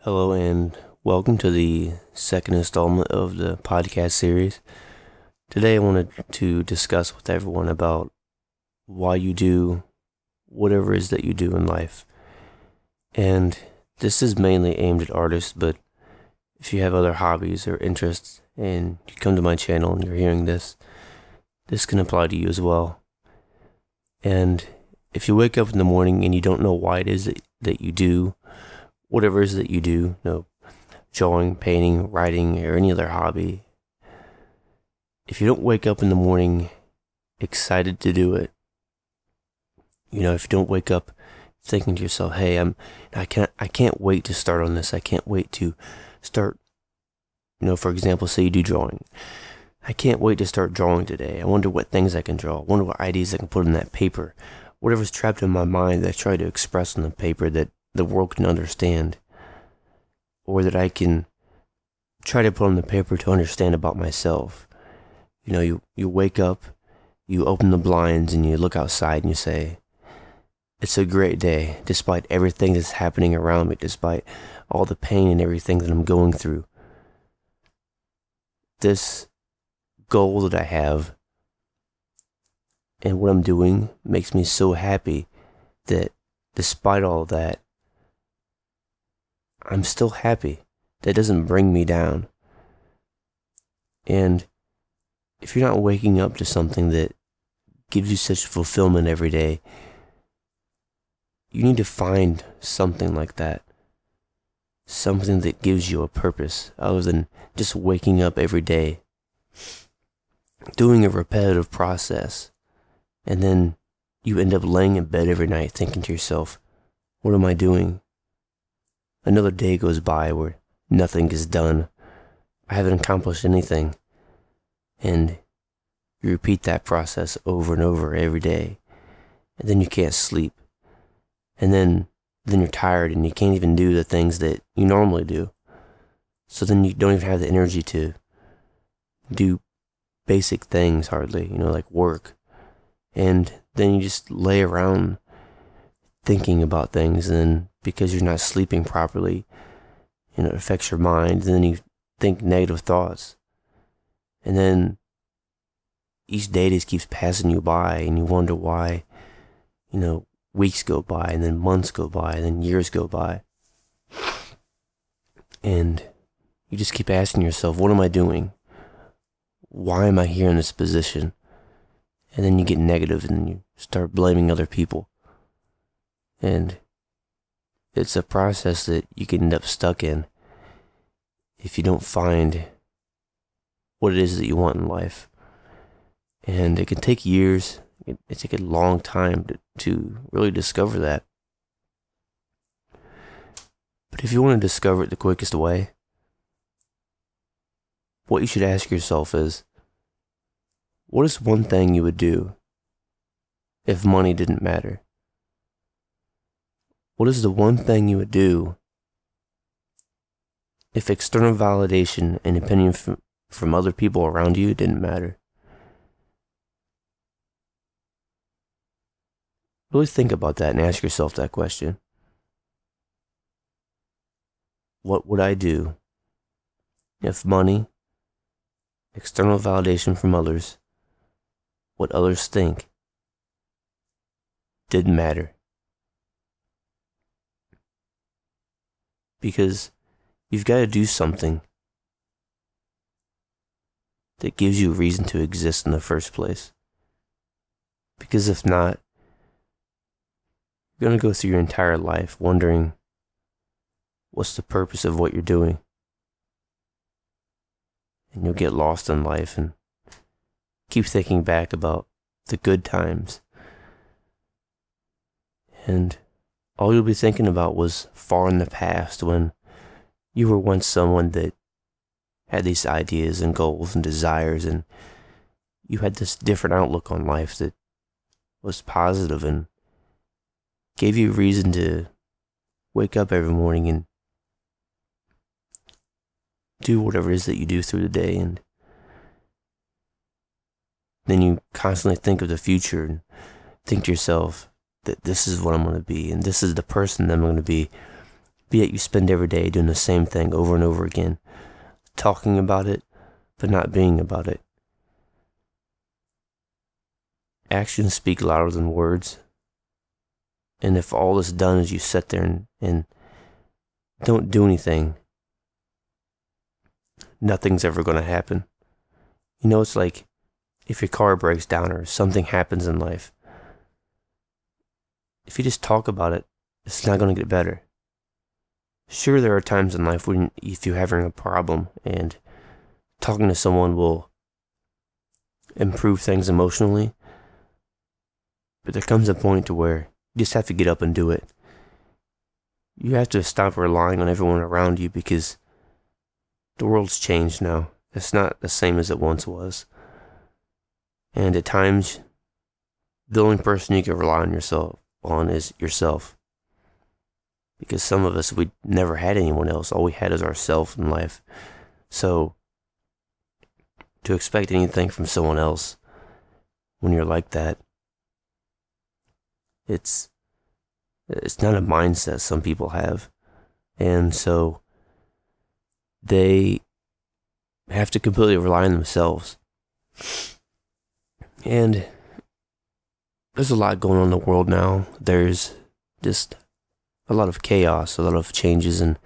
Hello and welcome to the second installment of the podcast series. Today I wanted to discuss with everyone about why you do whatever it is that you do in life. And this is mainly aimed at artists, but if you have other hobbies or interests and you come to my channel and you're hearing this can apply to you as well. And if you wake up in the morning and you don't know why it is that you do whatever it is that you do, drawing, painting, writing, or any other hobby, if you don't wake up in the morning excited to do it, if you don't wake up thinking to yourself, hey, I can't wait to start on this. I can't wait to start, for example, say you do drawing. I can't wait to start drawing today. I wonder what things I can draw. I wonder what ideas I can put on that paper. Whatever's trapped in my mind that I try to express on the paper that the world can understand, or that I can try to put on the paper to understand about myself. You wake up, you open the blinds and you look outside and you say, it's a great day, despite everything that's happening around me, despite all the pain and everything that I'm going through. This goal that I have and what I'm doing makes me so happy that despite all of that, I'm still happy. That doesn't bring me down. And if you're not waking up to something that gives you such fulfillment every day, you need to find something like that. Something that gives you a purpose other than just waking up every day, doing a repetitive process, and then you end up laying in bed every night thinking to yourself, what am I doing? Another day goes by where nothing is done. I haven't accomplished anything. And you repeat that process over and over every day. And then you can't sleep. And then you're tired and you can't even do the things that you normally do. So then you don't even have the energy to do basic things hardly, like work. And then you just lay around thinking about things, and then because you're not sleeping properly, it affects your mind, and then you think negative thoughts. And then each day just keeps passing you by, and you wonder why, weeks go by, and then months go by, and then years go by. And you just keep asking yourself, what am I doing? Why am I here in this position? And then you get negative, and then you start blaming other people. And it's a process that you can end up stuck in if you don't find what it is that you want in life. And it can take years. It take a long time to really discover that. But if you want to discover it the quickest way, what you should ask yourself is, what is one thing you would do if money didn't matter? What is the one thing you would do if external validation and opinion from other people around you didn't matter? Really think about that and ask yourself that question. What would I do if money, external validation from others, what others think, didn't matter? Because you've got to do something that gives you a reason to exist in the first place. Because if not, you're going to go through your entire life wondering, what's the purpose of what you're doing? And you'll get lost in life and keep thinking back about the good times. And all you'll be thinking about was far in the past when you were once someone that had these ideas and goals and desires, and you had this different outlook on life that was positive and gave you a reason to wake up every morning and do whatever it is that you do through the day. And then you constantly think of the future and think to yourself that this is what I'm going to be, and this is the person that I'm going to be but yet you spend every day doing the same thing over and over again, talking about it, but not being about it. Actions speak louder than words. And if all is done is you sit there and don't do anything, nothing's ever going to happen. You know, it's like if your car breaks down or something happens in life, if you just talk about it, it's not going to get better. Sure, there are times in life when if you're having a problem and talking to someone will improve things emotionally, but there comes a point to where you just have to get up and do it. You have to stop relying on everyone around you because the world's changed now. It's not the same as it once was. And at times, the only person you can rely on is yourself. Because some of us, we never had anyone else. All we had is ourselves in life. So, to expect anything from someone else when you're like that, it's not a mindset some people have. And so, they have to completely rely on themselves. And there's a lot going on in the world now. There's just a lot of chaos, a lot of changes, and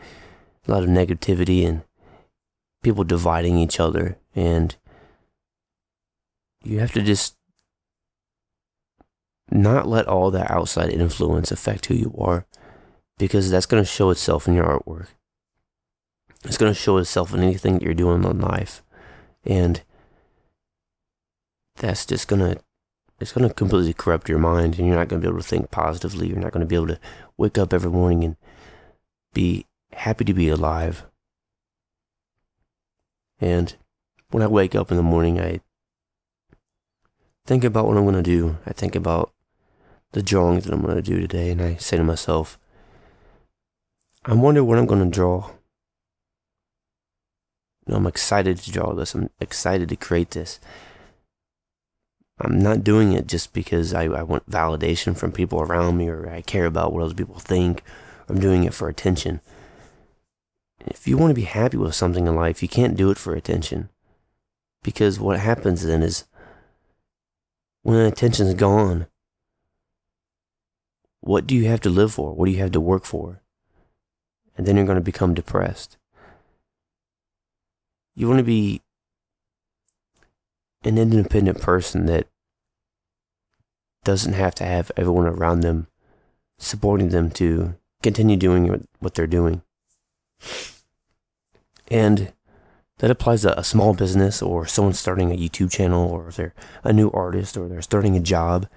a lot of negativity, and people dividing each other. And you have to just not let all that outside influence affect who you are, because that's going to show itself in your artwork. It's going to show itself in anything that you're doing in life. And that's just it's going to completely corrupt your mind, and you're not going to be able to think positively. You're not going to be able to wake up every morning and be happy to be alive. And when I wake up in the morning, I think about what I'm going to do. I think about the drawings that I'm going to do today, and I say to myself, I wonder what I'm going to draw. I'm excited to draw this. I'm excited to create this. I'm not doing it just because I want validation from people around me, or I care about what other people think. I'm doing it for attention. If you want to be happy with something in life, you can't do it for attention. Because what happens then is, when attention's gone, what do you have to live for? What do you have to work for? And then you're going to become depressed. You want to be an independent person that doesn't have to have everyone around them supporting them to continue doing what they're doing. And that applies to a small business, or someone starting a YouTube channel, or if they're a new artist, or they're starting a job.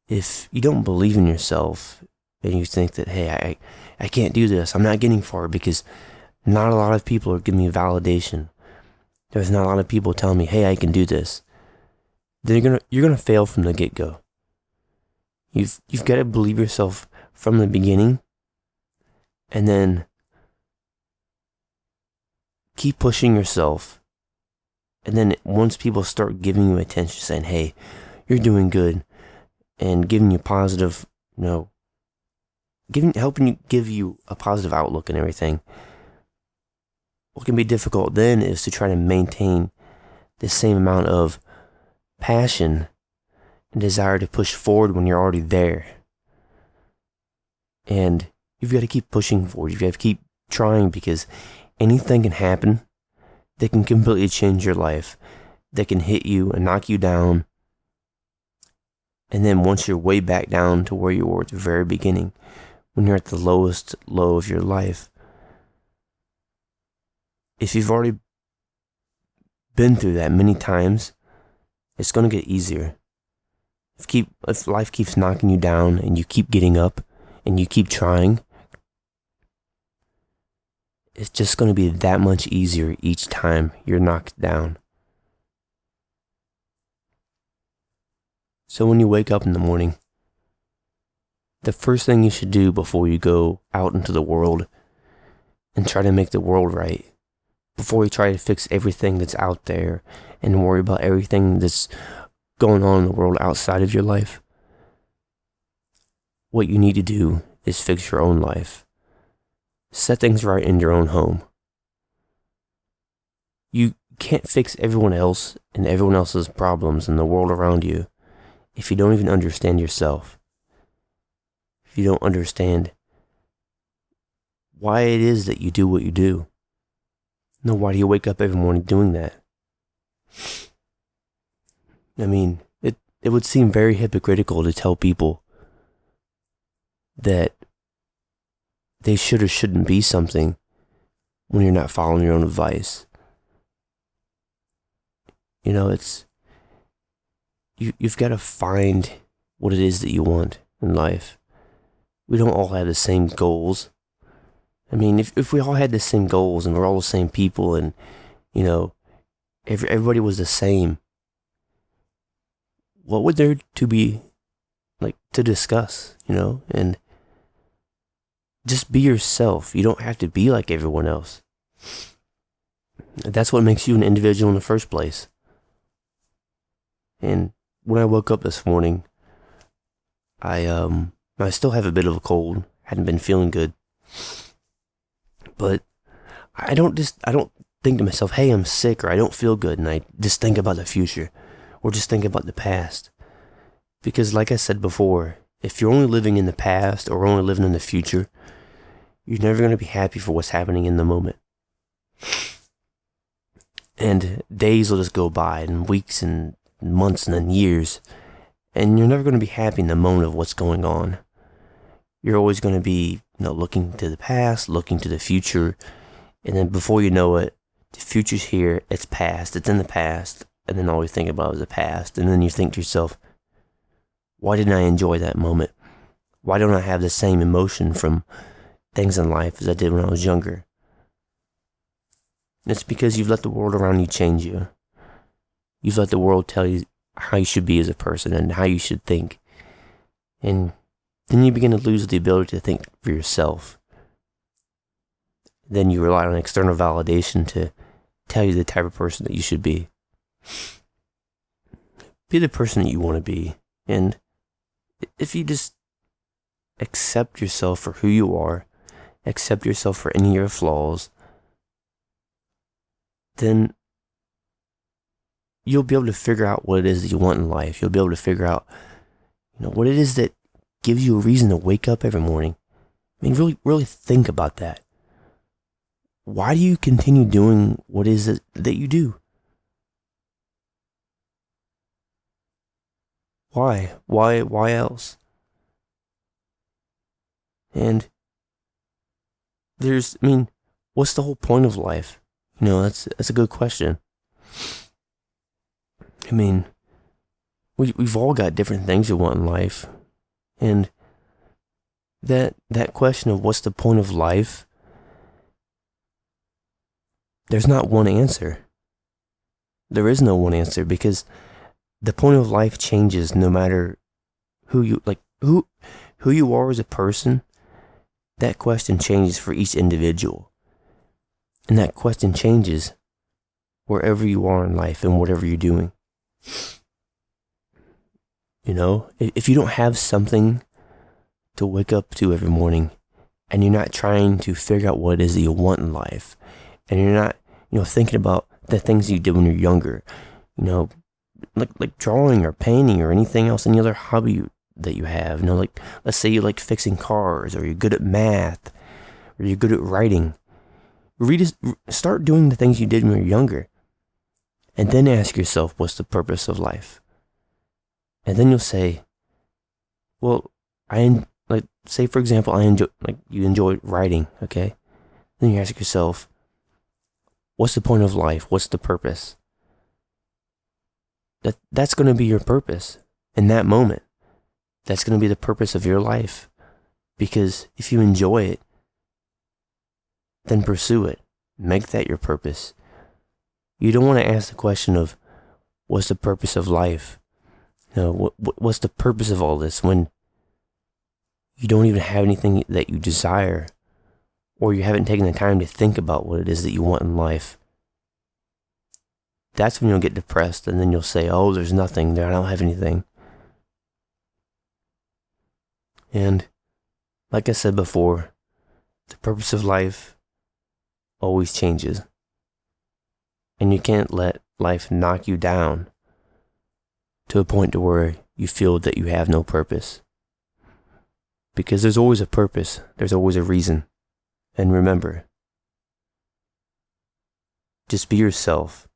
If you don't believe in yourself and you think that, hey, I can't do this, I'm not getting far because not a lot of people are giving me validation. There's not a lot of people telling me, hey, I can do this. Then you're gonna fail from the get-go. You've got to believe yourself from the beginning, and then keep pushing yourself. And then once people start giving you attention, saying, hey, you're doing good, and giving you positive, helping you give you a positive outlook and everything, what can be difficult then is to try to maintain the same amount of passion and desire to push forward when you're already there. And you've got to keep pushing forward. You've got to keep trying, because anything can happen that can completely change your life, that can hit you and knock you down. And then once you're way back down to where you were at the very beginning, when you're at the lowest low of your life, if you've already been through that many times, it's going to get easier. If life keeps knocking you down and you keep getting up and you keep trying, it's just going to be that much easier each time you're knocked down. So when you wake up in the morning, the first thing you should do before you go out into the world and try to make the world right, before you try to fix everything that's out there and worry about everything that's going on in the world outside of your life, what you need to do is fix your own life. set things right in your own home. You can't fix everyone else and everyone else's problems in the world around you if you don't even understand yourself. If you don't understand why it is that you do what you do. No, why do you wake up every morning doing that? I mean, it would seem very hypocritical to tell people that they should or shouldn't be something when you're not following your own advice. You know, you've got to find what it is that you want in life. We don't all have the same goals. I mean, if we all had the same goals and we're all the same people and, you know, everybody was the same, what would there to be, like, to discuss, you know? And just be yourself. You don't have to be like everyone else. That's what makes you an individual in the first place. And when I woke up this morning, I still have a bit of a cold. Hadn't been feeling good. But I don't think to myself, hey, I'm sick or I don't feel good, and I just think about the future or just think about the past. Because like I said before, if you're only living in the past or only living in the future, you're never going to be happy for what's happening in the moment. And days will just go by, and weeks and months and then years, and you're never going to be happy in the moment of what's going on. You're always going to be, you know, looking to the past, looking to the future, and then before you know it, the future's here, it's past, it's in the past, and then all you think about is the past, and then you think to yourself, why didn't I enjoy that moment? Why don't I have the same emotion from things in life as I did when I was younger? It's because you've let the world around you change you. You've let the world tell you how you should be as a person and how you should think. And then you begin to lose the ability to think for yourself. Then you rely on external validation to tell you the type of person that you should be. Be the person that you want to be. And if you just accept yourself for who you are, accept yourself for any of your flaws, then you'll be able to figure out what it is that you want in life. You'll be able to figure out, you know, what it is that gives you a reason to wake up every morning. I mean, really think about that. Why do you continue doing what it is that you do? Why? Why else? And what's the whole point of life? You know, that's a good question. I mean, we've all got different things we want in life. And that question of what's the point of life, there's not one answer. There is no one answer, because the point of life changes no matter who you are as a person. That question changes for each individual. And that question changes wherever you are in life and whatever you're doing. You know, if you don't have something to wake up to every morning, and you're not trying to figure out what it is that you want in life, and you're not, you know, thinking about the things you did when you're younger, you know, like drawing or painting or anything else, any other hobby that you have, you know, like, let's say you like fixing cars, or you're good at math, or you're good at writing. Start doing the things you did when you were younger, and then ask yourself, what's the purpose of life? And then you'll say, well, say for example, you enjoy writing, okay? Then you ask yourself, what's the point of life? What's the purpose? That's going to be your purpose in that moment. That's going to be the purpose of your life. Because if you enjoy it, then pursue it. Make that your purpose. You don't want to ask the question of, what's the purpose of life? You know, what's the purpose of all this, when you don't even have anything that you desire, or you haven't taken the time to think about what it is that you want in life. That's when you'll get depressed, and then you'll say, oh, there's nothing there, I don't have anything. And like I said before, The purpose of life always changes. And you can't let life knock you down to a point to where you feel that you have no purpose. Because there's always a purpose. There's always a reason. And remember, just be yourself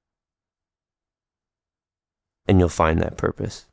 and you'll find that purpose.